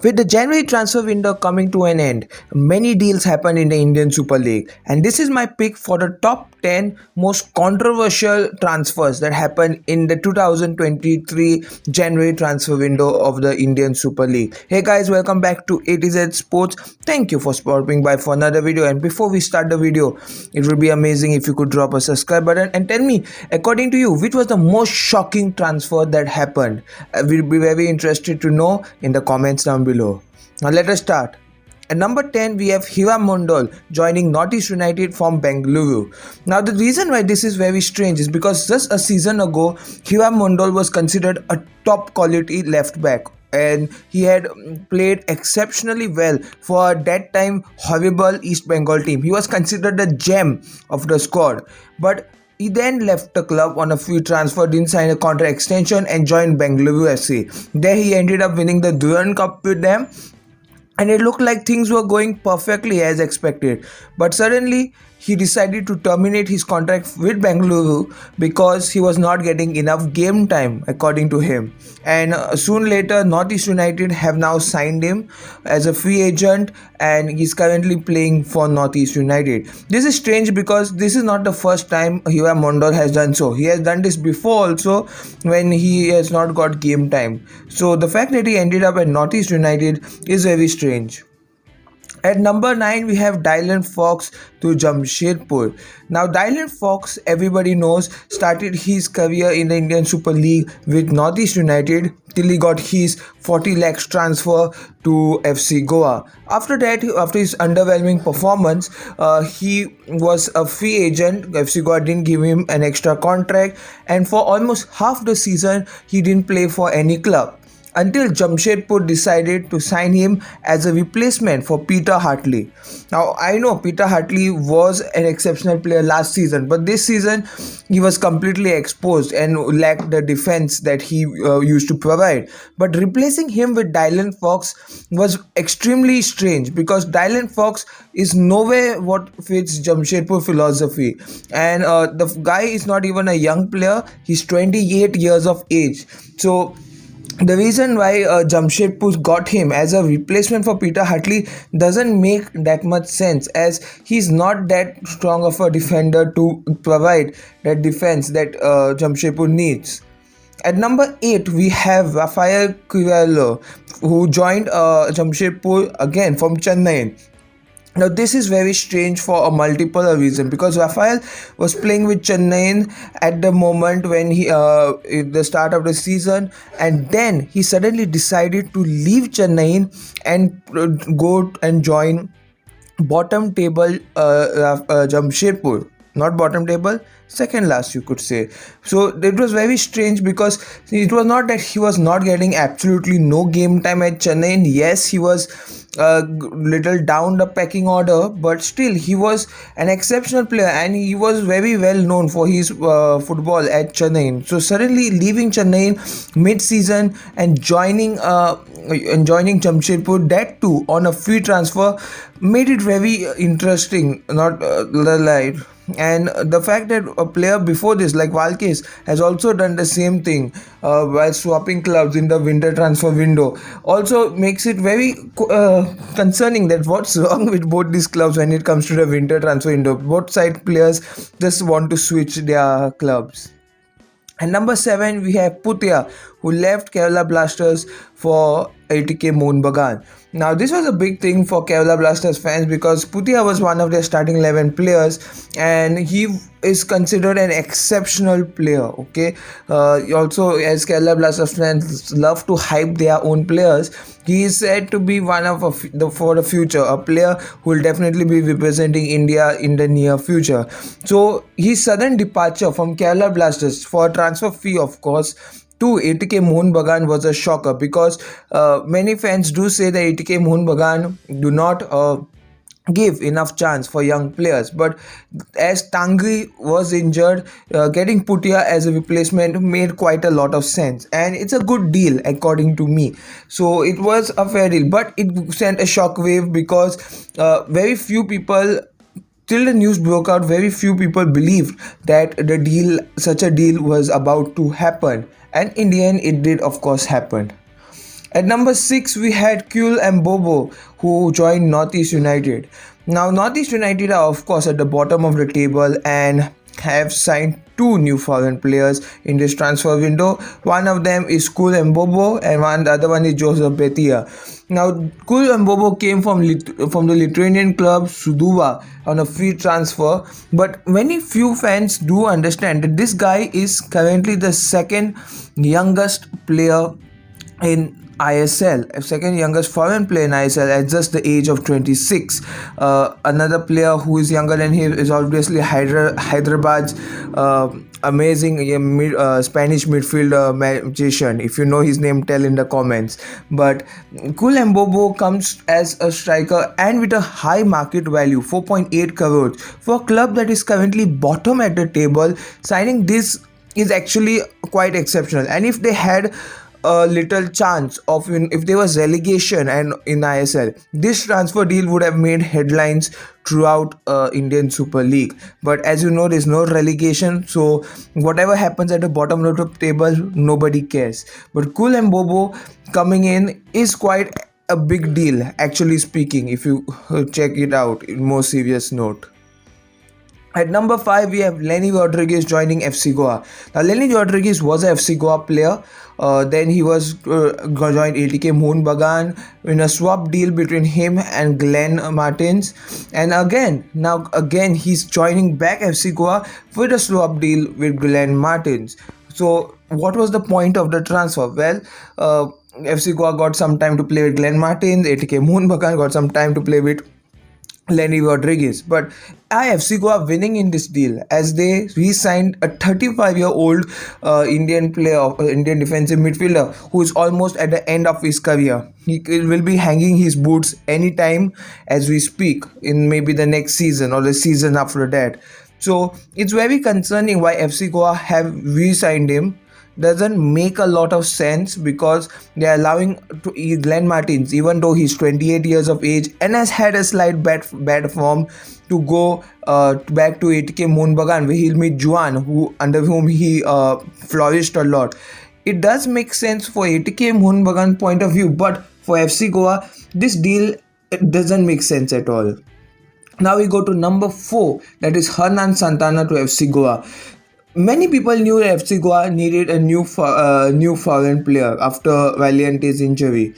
With the January transfer window coming to an end, many deals happened in the Indian Super League, and this is my pick for the top 10 most controversial transfers that happened in the 2023 January transfer window of the Indian Super League. Hey guys, welcome back to ATZ Sports. Thank you for stopping by for another video. And before we start the video, it would be amazing if you could drop a subscribe button and tell me, according to you, which was the most shocking transfer that happened. We'll be very interested to know in the comments down below. Now let us start. At number 10, we have Hiva Mondal joining Northeast United from Bengaluru. Now, the reason why this is very strange is because just a season ago, Hiva Mondal was considered a top quality left back, and he had played exceptionally well for that time horrible East Bengal team. He was considered the gem of the squad, but he then left the club on a free transfer, didn't sign a contract extension, and joined Bengaluru FC. There he ended up winning the Durand Cup with them, and it looked like things were going perfectly as expected. But suddenly, he decided to terminate his contract with Bengaluru because he was not getting enough game time, according to him. And soon later, Northeast United have now signed him as a free agent, and he's currently playing for Northeast United. This is strange because this is not the first time Hiva Mondal has done so. He has done this before also when he has not got game time. So the fact that he ended up at Northeast United is very strange. At number 9, we have Dylan Fox to Jamshedpur. Now, Dylan Fox, everybody knows, started his career in the Indian Super League with Northeast United till he got his 40 lakhs transfer to FC Goa. After that, after his underwhelming performance, he was a free agent. FC Goa didn't give him an extra contract, and for almost half the season, he didn't play for any club, until Jamshedpur decided to sign him as a replacement for Peter Hartley. Now, I know Peter Hartley was an exceptional player last season, but this season he was completely exposed and lacked the defense that he used to provide. But replacing him with Dylan Fox was extremely strange because Dylan Fox is nowhere what fits Jamshedpur philosophy. And the guy is not even a young player, he's 28 years of age. So the reason why Jamshedpur got him as a replacement for Peter Hartley doesn't make that much sense, as he's not that strong of a defender to provide that defense that Jamshedpur needs. At number 8, we have Rafael Crivello, who joined Jamshedpur again from Chennai. Now, this is very strange for a multiple reason because Rafael was playing with Chennai at the moment when he at the start of the season, and then he suddenly decided to leave Chennai and go and join bottom table Jamshedpur. Not bottom table, second last, you could say. So it was very strange because it was not that he was not getting absolutely no game time at Chennai. Yes, he was a little down the pecking order, but still he was an exceptional player and he was very well known for his football at Chennai. So suddenly leaving Chennai mid-season and joining Jamshedpur, that too on a free transfer, made it very interesting, not light. And the fact that a player before this like Valkes has also done the same thing while swapping clubs in the winter transfer window also makes it very concerning that what's wrong with both these clubs when it comes to the winter transfer window. Both side players just want to switch their clubs. And number 7, we have Putia, who left Kerala Blasters for ATK Mohun Bagan. Now, this was a big thing for Kerala Blasters fans because Putia was one of their starting 11 players and he is considered an exceptional player. Okay, also, as Kerala Blasters fans love to hype their own players, he is said to be one of for the future, a player who will definitely be representing India in the near future. So his sudden departure from Kerala Blasters for a transfer fee, of course, to ATK Mohun Bagan was a shocker because many fans do say that ATK Mohun Bagan do not give enough chance for young players, but as Tangri was injured, getting Putia as a replacement made quite a lot of sense, and it's a good deal according to me. So it was a fair deal, but it sent a shockwave because very few people, till the news broke out, very few people believed that such a deal was about to happen, and in the end it did of course happen. At number 6, we had Kul and Bobo, who joined Northeast United. Now, Northeast United are, of course, at the bottom of the table and have signed two new foreign players in this transfer window. One of them is Kul and Bobo, and the other one is Joseph Betia. Now, Kul and Bobo came from the Lithuanian club Suduva on a free transfer, but many few fans do understand that this guy is currently the second youngest player in ISL, second youngest foreign player in ISL at just the age of 26. Another player who is younger than him is obviously Hyderabad's amazing Spanish midfielder magician. If you know his name, tell in the comments. But Kul Bobo comes as a striker and with a high market value, 4.8 crores, for a club that is currently bottom at the table. Signing this is actually quite exceptional, and if they had a little chance of if there was relegation and in ISL, this transfer deal would have made headlines throughout Indian Super League. But as you know, there's no relegation, so whatever happens at the bottom of the table, nobody cares. But Kul and Bobo coming in is quite a big deal, actually speaking, if you check it out in more serious note. At number 5, we have Lenny Rodriguez joining FC Goa. Now, Lenny Rodriguez was a FC Goa player. Then he was joined ATK Mohun Bagan in a swap deal between him and Glenn Martins. And again, he's joining back FC Goa with a swap deal with Glenn Martins. So, what was the point of the transfer? Well, FC Goa got some time to play with Glenn Martins. ATK Mohun Bagan got some time to play with Lenny Rodriguez. But IFC Goa winning in this deal as they re-signed a 35-year-old Indian player, Indian defensive midfielder who is almost at the end of his career. He will be hanging his boots anytime as we speak, in maybe the next season or the season after that. So it's very concerning why FC Goa have re-signed him. Doesn't make a lot of sense because they are allowing Glenn Martins, even though he's 28 years of age and has had a slight bad form, to go back to ATK Mohun Bagan, where he'll meet Juan, under whom he flourished a lot. It does make sense for ATK Mohun Bagan point of view, but for FC Goa, this deal, it doesn't make sense at all. Now we go to number 4, that is Hernan Santana to FC Goa. Many people knew that FC Goa needed a new foreign player after Valiante's injury.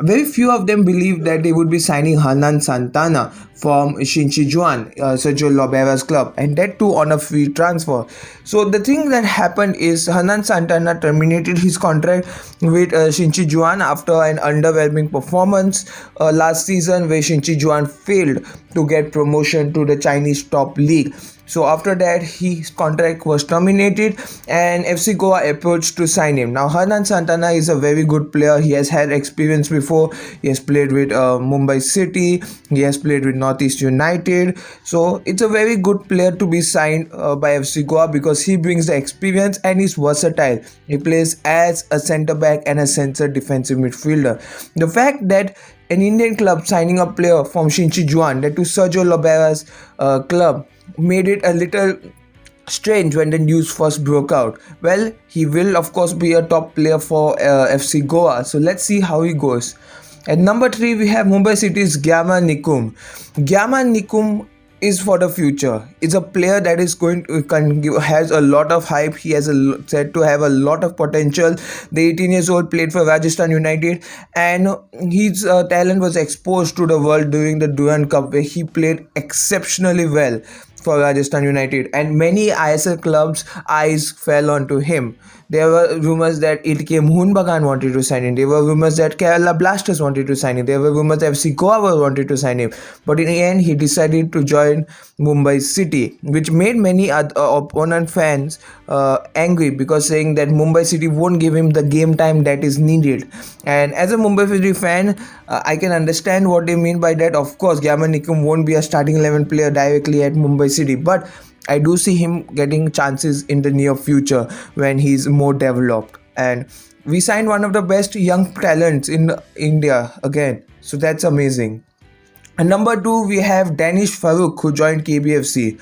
Very few of them believed that they would be signing Hernan Santana from Shinchijuan, Sergio Lobera's club, and that too on a free transfer. So the thing that happened is Hernan Santana terminated his contract with Shinchijuan after an underwhelming performance last season, where Shinchijuan failed to get promotion to the Chinese top league. So after that, his contract was terminated and FC Goa approached to sign him. Now, Hernan Santana is a very good player. He has had experience before. He has played with Mumbai City. He has played with Northeast United. So it's a very good player to be signed by FC Goa because he brings the experience and is versatile. He plays as a centre back and a centre defensive midfielder. The fact that an Indian club signing a player from Shinchijuan, that to Sergio Lobera's club, made it a little strange when the news first broke out. Well, he will of course be a top player for FC Goa, so let's see how he goes. At number 3, we have Mumbai City's Gyama Nikum. Gyama Nikum is for the future. It's a player that is has a lot of hype. He has said to have a lot of potential. The 18 years old played for Rajasthan United, and his talent was exposed to the world during the Durand Cup, where he played exceptionally well for Rajasthan United, and many ISL clubs' eyes fell onto him. There were rumors that ATK Mohun Bagan wanted to sign him. There were rumors that Kerala Blasters wanted to sign him. There were rumors that FC Goa wanted to sign him. But in the end, he decided to join Mumbai City, which made many opponent fans angry, because saying that Mumbai City won't give him the game time that is needed. And as a Mumbai City fan, I can understand what they mean by that. Of course, Gyama Nikum won't be a starting 11 player directly at Mumbai City, but I do see him getting chances in the near future when he's more developed. And we signed one of the best young talents in India again, so that's amazing. And number 2, we have Danish Farooq, who joined KBFC.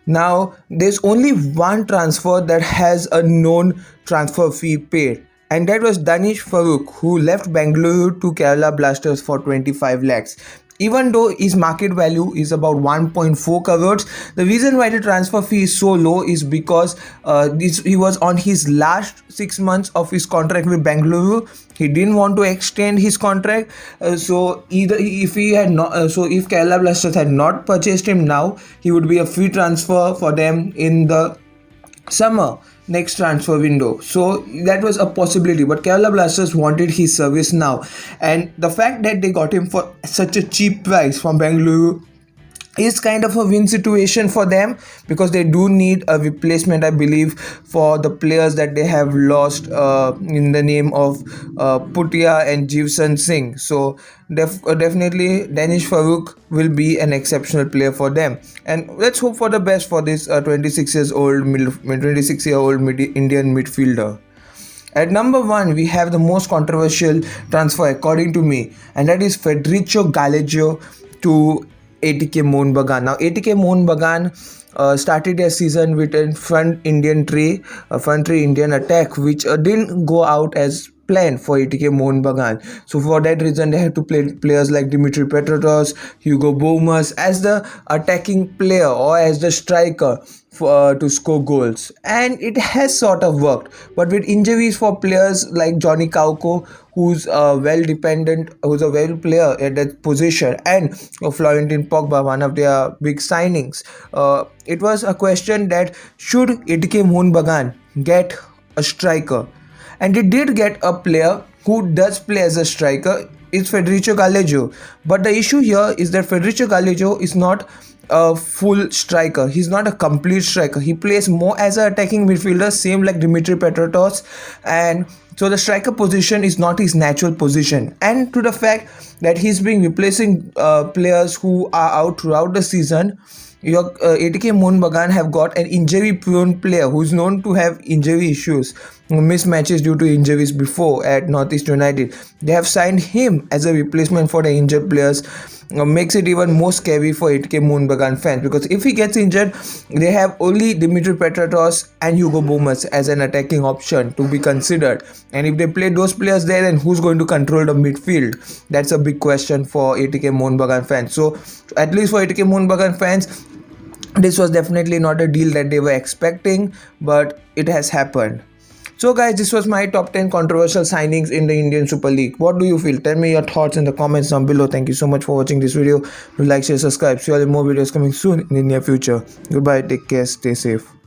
Now, there's only one transfer that has a known transfer fee paid, and that was Danish Farooq, who left Bengaluru to Kerala Blasters for 25 lakhs. Even though his market value is about 1.4 crores, the reason why the transfer fee is so low is because he was on his last 6 months of his contract with Bengaluru. He didn't want to extend his contract, so either if he had not, if Kerala Blasters had not purchased him now, he would be a free transfer for them in the summer next transfer window. So that was a possibility, but Kerala Blasters wanted his service now, and the fact that they got him for such a cheap price from Bengaluru is kind of a win situation for them, because they do need a replacement, I believe, for the players that they have lost in the name of Putia and Jivsan Singh. So definitely Danish Farooq will be an exceptional player for them, and let's hope for the best for this 26-year-old Indian midfielder. At number 1, we have the most controversial transfer according to me, and that is Federico Gallegio to ATK Mohun Bagan. Now, ATK Mohun Bagan started their season with a front Indian Indian attack, which didn't go out as planned for ATK Mohun Bagan. So for that reason, they had to play players like Dimitri Petratos, Hugo Bomas as the attacking player or as the striker to score goals, and it has sort of worked. But with injuries for players like Johnny Kauko, who's a well player at that position, and Florentin Pogba, one of their big signings, it was a question that should ATK Mohun Bagan get a striker, and they did get a player who does play as a striker. It's Federico Gallegio, but the issue here is that Federico Gallegio is not a full striker. He's not a complete striker. He plays more as an attacking midfielder, same like Dimitri Petratos, and so the striker position is not his natural position. And to the fact that he's been replacing players who are out throughout the season, your ATK Mohun Bagan have got an injury-prone player who's known to have injury issues, missed matches due to injuries before at Northeast United. They have signed him as a replacement for the injured players. Makes it even more scary for ATK Mohun Bagan fans, because if he gets injured, they have only Dimitri Petratos and Hugo Bomas as an attacking option to be considered. And if they play those players there, then who's going to control the midfield? That's a big question for ATK Mohun Bagan fans. So at least for ATK Mohun Bagan fans, this was definitely not a deal that they were expecting, but it has happened. So guys, this was my top 10 controversial signings in the Indian Super League. What do you feel? Tell me your thoughts in the comments down below. Thank you so much for watching this video. Do like, share, subscribe. See you all in more videos coming soon in the near future. Goodbye, take care, stay safe.